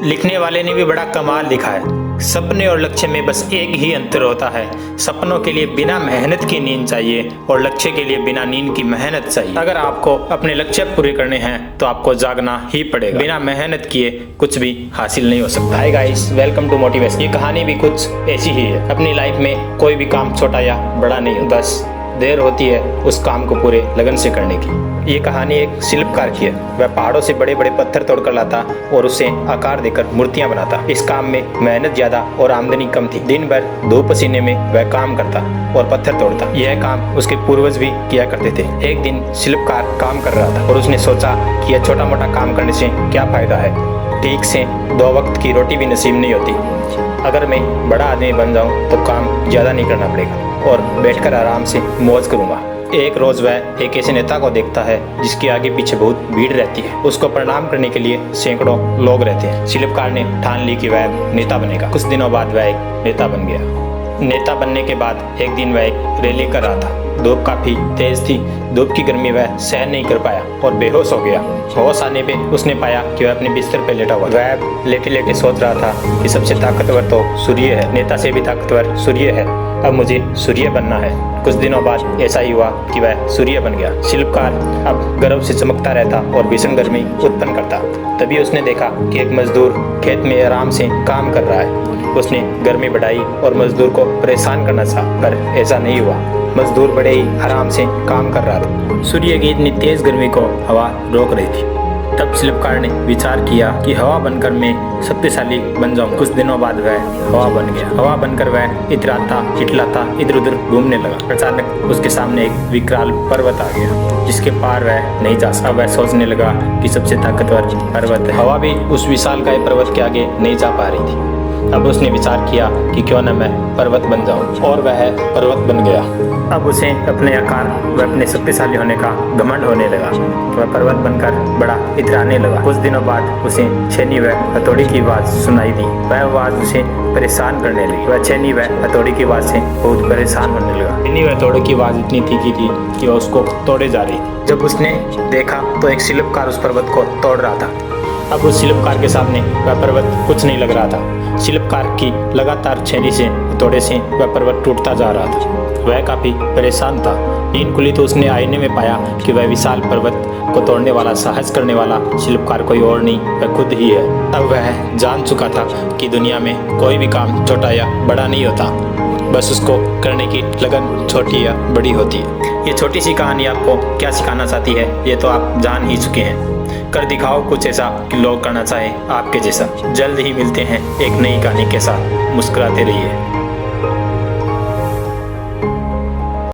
लिखने वाले ने भी बड़ा कमाल लिखा है। सपने और लक्ष्य में बस एक ही अंतर होता है, सपनों के लिए बिना मेहनत की नींद चाहिए और लक्ष्य के लिए बिना नींद की मेहनत चाहिए। अगर आपको अपने लक्ष्य पूरे करने हैं तो आपको जागना ही पड़ेगा। बिना मेहनत किए कुछ भी हासिल नहीं हो सकता। Hi guys, welcome to motivation. ये कहानी भी कुछ ऐसी ही है। अपनी लाइफ में कोई भी काम छोटा या बड़ा नहीं होता, बस देर होती है उस काम को पूरे लगन से करने की। ये कहानी एक शिल्पकार की है। वह पहाड़ों से बड़े बड़े पत्थर तोड़कर लाता और उसे आकार देकर मूर्तियां बनाता। इस काम में मेहनत ज्यादा और आमदनी कम थी। दिन भर धूप पसीने में वह काम करता और पत्थर तोड़ता। यह काम उसके पूर्वज भी किया करते थे। एक दिन शिल्पकार काम कर रहा था और उसने सोचा कि यह छोटा मोटा काम करने से क्या फायदा है। ठीक से 2 वक्त की रोटी भी नसीब नहीं होती। अगर मैं बड़ा आदमी बन जाऊं तो काम ज्यादा नहीं करना पड़ेगा और बैठकर आराम से मौज करूंगा। एक रोज वह एक ऐसे नेता को देखता है जिसके आगे पीछे बहुत भीड़ रहती है। उसको प्रणाम करने के लिए सैकड़ों लोग रहते हैं। शिल्पकार ने ठान ली कि वह नेता बनेगा। कुछ दिनों बाद वह एक नेता बन गया। नेता बनने के बाद एक दिन वह एक रैली कर रहा था। धूप काफी तेज थी। धूप की गर्मी वह सहन नहीं कर पाया और बेहोश हो गया। होश आने पे उसने पाया कि वह अपने बिस्तर पर लेटा हुआ। वह लेटे लेटे सोच रहा था कि सबसे ताकतवर तो सूर्य है, नेता से भी ताकतवर सूर्य है। अब मुझे सूर्य बनना है। कुछ दिनों बाद ऐसा ही हुआ कि वह सूर्य बन गया। शिल्पकार अब गर्व से चमकता रहता और भीषण गर्मी उत्पन्न करता। तभी उसने देखा कि एक मजदूर खेत में आराम से काम कर रहा है। उसने गर्मी बढ़ाई और मजदूर को परेशान करना चाहा, पर ऐसा नहीं हुआ। मजदूर बड़े ही आराम से काम कर रहा था। सूर्य की इतनी तेज गर्मी को हवा रोक रही थी। तब शिल्पकार ने विचार किया कि हवा बनकर मैं शक्तिशाली बन जाऊं। कुछ दिनों बाद वह हवा बन गया। हवा बनकर वह इतराता चिटलाता इधर उधर घूमने लगा। अचानक उसके सामने एक विकराल पर्वत आ गया जिसके पार वह नहीं जा सकता। वह सोचने लगा कि सबसे ताकतवर पर्वत है। हवा भी उस विशालकाय पर्वत के आगे नहीं जा पा रही थी। अब उसने विचार किया कि क्यों न मैं पर्वत बन जाऊं, और वह पर्वत बन गया। अब उसे अपने आकार व अपने शक्तिशाली होने का घमंड होने लगा। वह पर्वत बनकर बड़ा इतराने लगा। कुछ दिनों बाद उसे छेनी व हथौड़ी की आवाज सुनाई दी। वह आवाज उसे परेशान करने लगी। वह छेनी व हथौड़ी की आवाज से बहुत परेशान होने लगा। छेनी व हथौड़ी की आवाज इतनी तीखी थी कि वह उसको तोड़े जा रही थी। जब उसने देखा तो एक शिल्पकार उस पर्वत को तोड़ रहा था। अब उस शिल्पकार के सामने वह पर्वत कुछ नहीं लग रहा था। शिल्पकार की लगातार छेनी से हथौड़े से वह पर्वत टूटता जा रहा था। वह काफी परेशान था। नींद खुली तो उसने आईने में पाया कि वह विशाल पर्वत को तोड़ने वाला, साहस करने वाला शिल्पकार कोई और नहीं, वह खुद ही है। अब वह जान चुका था कि दुनिया में कोई भी काम छोटा या बड़ा नहीं होता, बस उसको करने की लगन छोटी या बड़ी होती है। ये छोटी सी कहानी आपको क्या सिखाना चाहती है ये तो आप जान ही चुके हैं। कर दिखाओ कुछ ऐसा कि लोग करना चाहें आपके जैसा। जल्द ही मिलते हैं एक नई कहानी के साथ। मुस्कुराते रहिए।